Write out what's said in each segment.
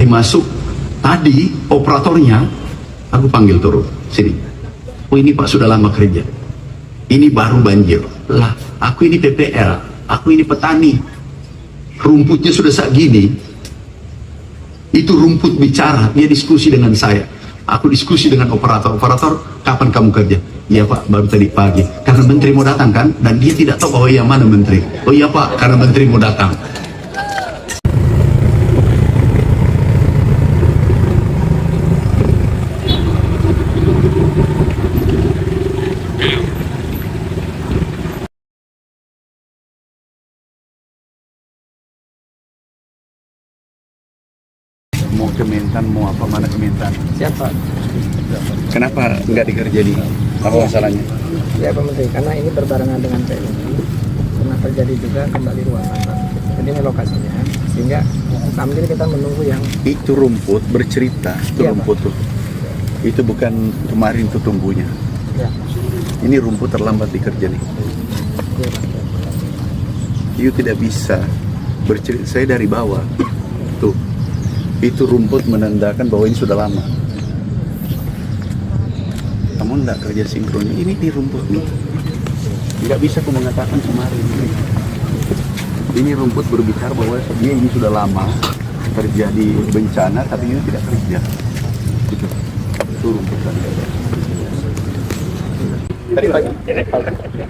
masuk tadi operatornya, aku panggil turun sini. Oh ini Pak sudah lama kerja, ini baru banjir lah. Aku ini PPL, aku ini petani, rumputnya sudah segini. Itu rumput bicara, dia diskusi dengan saya. Aku diskusi dengan operator, kapan kamu kerja? Iya Pak, baru tadi pagi. Karena menteri mau datang kan, dan dia tidak tahu bahwa yang mana menteri. Oh iya Pak, karena menteri mau datang. Mau Kementan, mau apa, mana Kementan? Siapa? Kenapa nggak dikerja di apa masalahnya? Ya Pak Menteri, karena ini berbarengan dengan PLN. Pernah terjadi juga kembali ruangan Pak. Jadi ini lokasinya, sehingga sambil kita menunggu yang Itu rumput bercerita, itu Iya, rumput tuh. Itu bukan kemarin tuh tumbuhnya. ya, Ini rumput terlambat dikerja nih. ya Pak. You tidak bisa bercerita, saya dari bawah. Tuh, itu rumput menandakan bahwa ini sudah lama. Kamu enggak kerja sinkron, ini di rumput nih. Tidak bisa aku mengatakan kemarin. Ini rumput berbicara bahwa dia ini sudah lama terjadi bencana, tapi ini tidak kerja. Itu rumput tadi. Tadi pagi.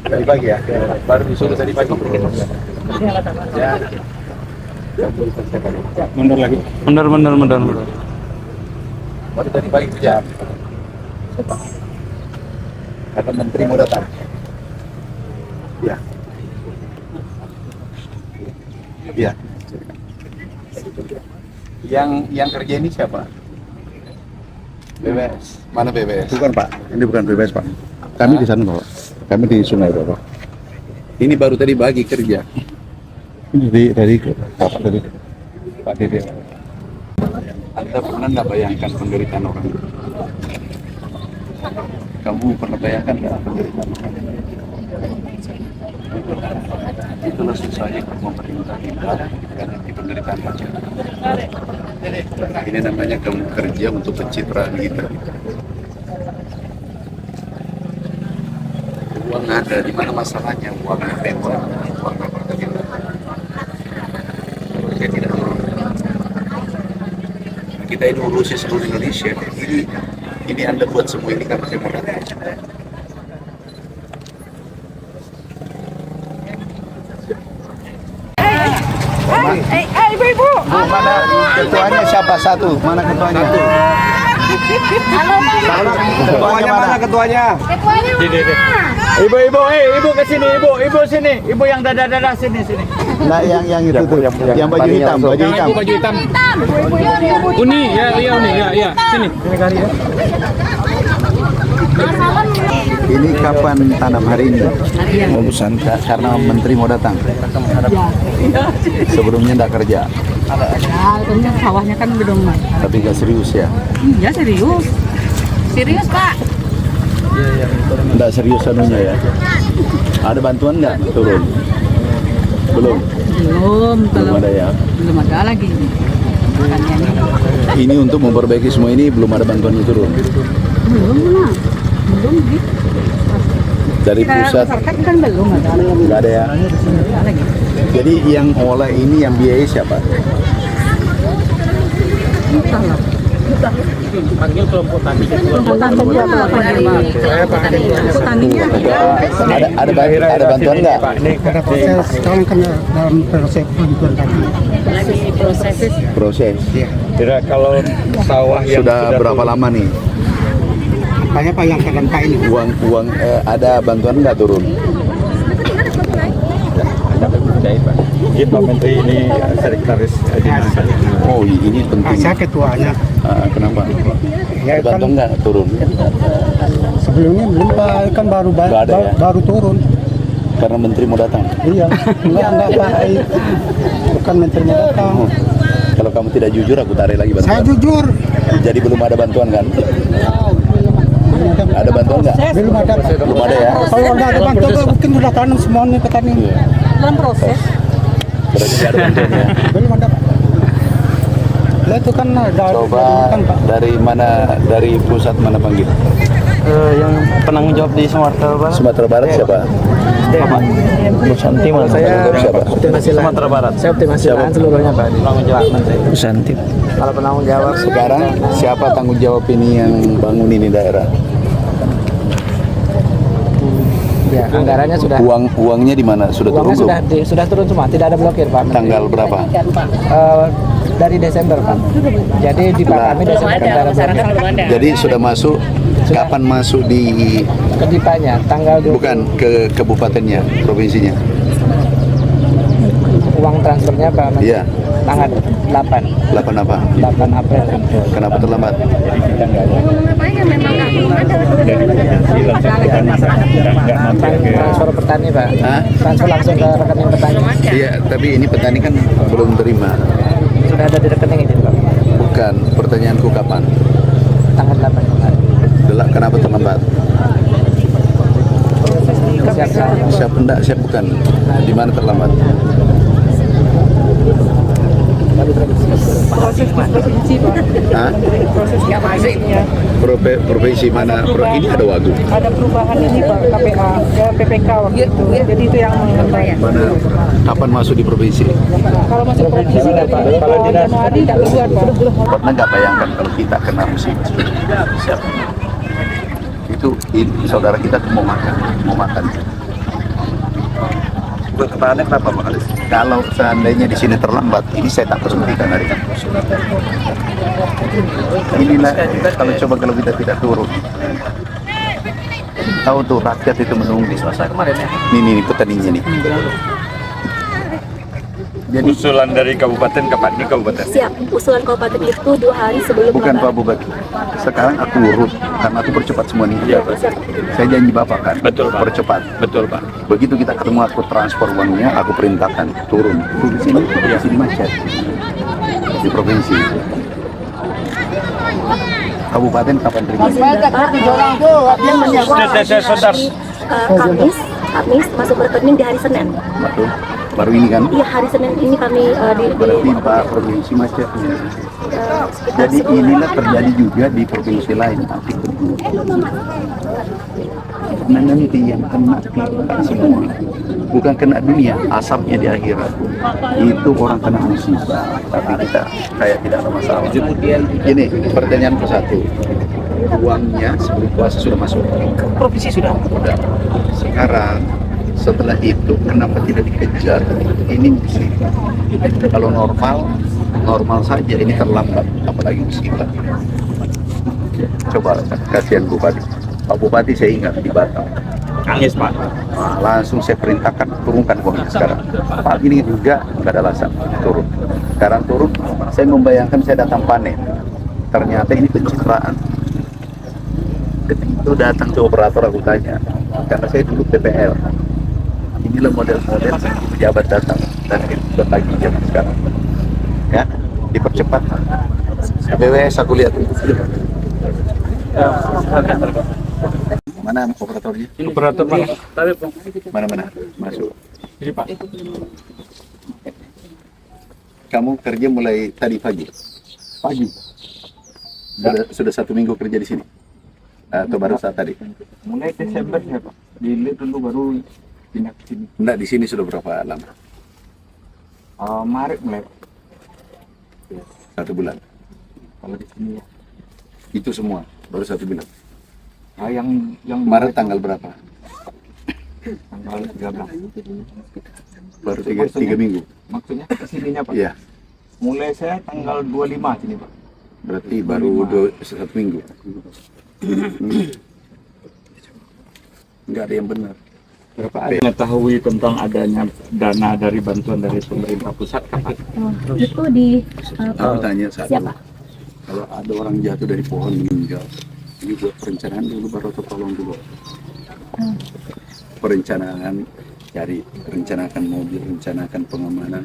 Tadi pagi ya. Baru disuruh tadi pagi. Ya. Mundur lagi. Mundur. Baru tadi pagi kerja. Kata menteri mau datang. Ya. Ya. Yang kerja ini siapa? BBS. Mana BBS? Bukan Pak, ini bukan BBS Pak. Kami di sana Pak. Kami di Sungai Bapak. Ini baru tadi pagi kerja. Ini dari Bapak dari Pak Dede. Anda pernah nggak bayangkan penderitaan orang? Kamu pernah bayangkan nggak penderitaan orang? Itulah susahnya pemerintah kita karena di penderitaan masyarakat. Ini namanya kamu kerja untuk pencitraan kita. Uang ada, di mana masalahnya? Uangnya bebas, uangnya berkegiatan. Saya tidak tahu. Kita ini urusi seluruh Indonesia. Ini Anda buat semua ini karena saya mau datang. Ibu-ibu. Bu, mana ketuanya siapa satu? Mana ketuanya? Ketuanya mana ketuanya? Ketuanya mana? Ibu ke sini, ibu sini. Ibu yang dada sini. Nah, yang itu tuh, yang baju hitam, baju hitam. Baju hitam. Ibu-ibu yang Uni, ya, sini. Sini kali ya. Ini kapan tanam hari ini? Urusan karena menteri mau datang. Sebelumnya enggak kerja. Ya, tentunya sawahnya kan belum. Tapi nggak serius ya. Iya serius. Serius Pak. Enggak serius anunya ya. Ada bantuan nggak turun? Belum. Belum ada ya. Belum ada lagi. Ini untuk memperbaiki semua ini belum ada bantuan yang turun. Belum gitu. Dari pusat Masyarakat kan belum ada. nggak ada ya. Nggak ada lagi. Jadi yang olah ini yang biayai siapa? Entahlah. Panggil kelompok tani. Taninya petaninya Ada bantuan nggak? Ada proses, sekarang kan dalam proses bantuan tadi. lagi proses. Proses. Kira kalau sawah yang Sudah berapa lama nih? Banyak Pak yang terdampak ini. Uang ada bantuan nggak turun? Iya, Pak Menteri ini sekretaris dinas. Oh ini penting. Saya ketuanya. Kenapa? Ya, Ada bantuan nggak turun? Sebelumnya belum Pak, kan Nggak ada ya? baru turun. Karena menteri mau datang. Iya, enggak Pak. Bukan menteri mau datang. Kalau kamu tidak jujur, aku tarik lagi bantuan. Saya jujur. Jadi belum ada bantuan kan? Ada bantuan nggak? Belum ada. Belum ada ya? Kalau ada bantuan mungkin sudah tanam semuanya petani. Iya. Dalam proses. Berarti ada bantuannya. Belum ada Pak. Itu kan Coba dari mana, dari pusat mana panggil? yang penanggung jawab di Sumatera Barat. Sumatera Barat siapa? Santi mas. Saya Siapa? Sumatera Barat. Saya optimasikan seluruhnya Pak. Penanggung jawab nanti. Santi. Kalau penanggung jawab Sekarang siapa tanggung jawab ini yang bangun ini daerah? ya anggarannya sudah. Uangnya di mana? Sudah turun Uangnya belum? sudah turun semua, tidak ada blokir Pak. Tanggal berapa? Dari Desember Pak. Jadi di Pak kami Desember tidak ada blokir. Jadi sudah masuk. Kapan masuk di Ke Dipanya tanggal 20. bukan ke kabupatennya, provinsinya? Uang transfernya Pak nanti Iya. tanggal 8 8 apa? 8 April. Kenapa terlambat? Transfer petani Pak. Hah? Transfer langsung ke rekening petani. Iya, tapi ini petani kan belum terima. Sudah ada di rekening itu Pak. Bukan, pertanyaanku kapan? Tanggal 8 kemarin. Kenapa terlambat? Siap. Siap enggak, siap bukan. Di mana terlambat? Proses provinsi Pak. Hah? Proses provinsinya. Provinsi mana? Ini ada Wagub. Ada perubahan ini Pak, KPA, ya PPK waktu itu. Jadi itu yang menghambat. Mana? Kapan masuk di provinsi? Kalau masuk provinsi dari Januari tidak keluar Pak. Pernah nggak bayangkan kalau kita kena musibah? Siap. Itu saudara kita tuh mau makan. Pertanyaannya kenapa Pak Alis? Kalau seandainya di sini terlambat, ini saya tak berhentikan dari kampus. Inilah kalau kita tidak turun. Tahu tuh rakyat itu menunggu. Ini petaninya nih. Jadi Usulan dari kabupaten kapan nih kabupaten? Siap, usulan kabupaten itu 2 hari sebelum bukan Bapak. Pak Bupati. Sekarang aku urut karena aku percepat semua nih. Iya, Pak. Saya janji Bapak kan. Betul, Pak. Percepat. Betul Pak. Begitu kita ketemu aku transfer uangnya, aku perintahkan turun. Di sini macet. Di provinsi. Kabupaten kapan terima? Sebentar. Kamis masuk rekening di hari Senin. Betul. Baru ini kan? Iya, hari Senin ini kami Berarti Pak provinsi macetnya. Jadi inilah terjadi juga di provinsi lain. Nah, nanti yang kena kita semua, bukan kena dunia, asapnya di akhirat. Itu orang kena musibah, tapi kita kayak tidak ada masalah. Ini pertanyaanku satu, uangnya sebelum puasa sudah masuk? Provinsi sudah. Sekarang setelah itu kenapa tidak dikejar? Ini musibah. Kalau normal saja, ini terlambat, apalagi musibah. Coba kasihan Bupati. Pak Bupati saya ingat di Batam. Nangis Pak. Nah, langsung saya perintahkan turunkan uangnya sekarang. Pak ini juga nggak ada alasan turun. Sekarang turun, saya membayangkan saya datang panen. Ternyata ini pencitraan. Ketika itu datang ke operator aku tanya, karena saya dulu PPL. Inilah model-model pejabat datang dan berbagi jam sekarang. Ya, dipercepat. BWS aku lihat. Mana operatornya? Operator Pak. Mana masuk. Ini Pak. Kamu kerja mulai tadi pagi. Sudah 1 minggu kerja di sini. Atau baru saat tadi? Mulai Desember ya Pak. Dilihat dulu baru pindah ke sini. Enggak, di sini sudah berapa lama? Maret mulai. 1 bulan. Kalau di sini ya. Itu semua baru 1 bulan. Yang Maret tanggal berapa? tanggal 13. Baru 3 minggu. Maksudnya ke sininya Pak. Iya. Mulai saya tanggal 25 sini Pak. Berarti baru 1 minggu. Enggak ada yang benar. Berapa ada mengetahui tentang adanya dana dari bantuan dari pemerintah pusat kapan? Itu di Aku tanya satu. siapa? Kalau ada orang jatuh dari pohon meninggal, ini buat perencanaan dulu baru atau tolong dulu. Perencanaan, rencanakan mobil, rencanakan pengamanan,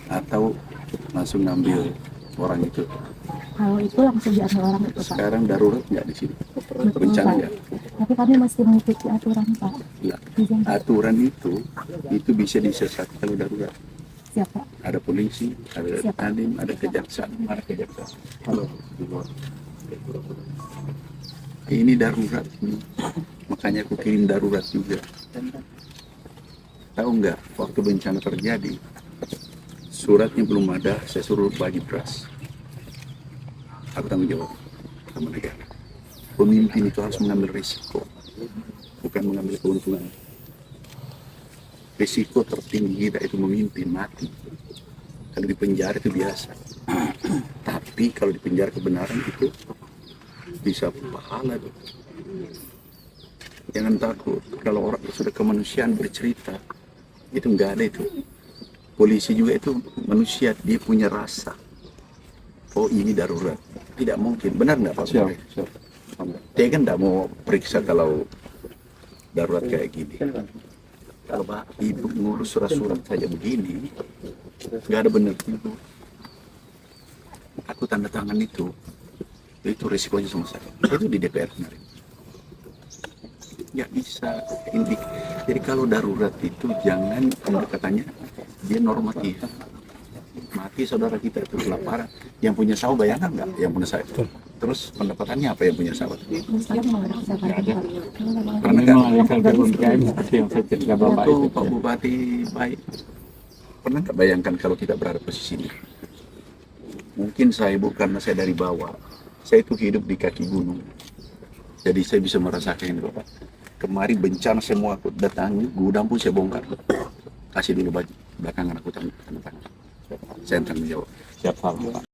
atau langsung ngambil orang itu. Kalau itu langsung diambil orang itu Pak. Sekarang darurat nggak di sini? Betul, Bencana Pak. nggak? Tapi kami masih mengikuti aturan Pak. Nggak. Aturan itu bisa disesat kalau darurat. Siapa? ada polisi, ada Talim, ada kejaksaan. Mana kejaksaan? Halo. Ini darurat ini. Makanya aku kirim darurat juga. Tahu nggak, waktu bencana terjadi, suratnya belum ada, saya suruh bagi beras. Aku tanggung jawab sama negara. Pemimpin itu harus mengambil risiko, bukan mengambil keuntungan. Risiko tertinggi kita itu memimpin, mati. Kalau di penjara itu biasa. Tapi kalau di penjara kebenaran itu bisa pahala tuh. Jangan takut, kalau orang sudah kemanusiaan bercerita, itu enggak ada itu. Polisi juga itu manusia, dia punya rasa. Oh ini darurat, tidak mungkin, benar nggak Pak? Siap. Dia kan nggak mau periksa kalau darurat kayak gini. Kalau Pak Ibu ngurus surat-surat saja begini, nggak ada benar itu. Aku tanda tangan itu risikonya sama saya. Itu di DPR kemarin. Nggak bisa. Jadi kalau darurat itu jangan pendekatannya dia normatif. Mati saudara kita itu kelaparan. Yang punya sawah bayangkan nggak? Yang punya sawah. Terus pendapatannya apa yang punya sawah? Nggak ada. Karena memang ada harga UMKM seperti yang saya cerita Bapak itu. Pak Bupati baik. Pernah nggak bayangkan kalau kita berada posisi ini? Mungkin saya karena saya dari bawah. Saya itu hidup di kaki gunung. Jadi saya bisa merasakan ini Bapak. Kemarin bencana semua aku datangi, gudang pun saya bongkar. Kasih dulu baju, belakangan aku tanda tangan. Saya tanggung jawab. Siap salah Pak.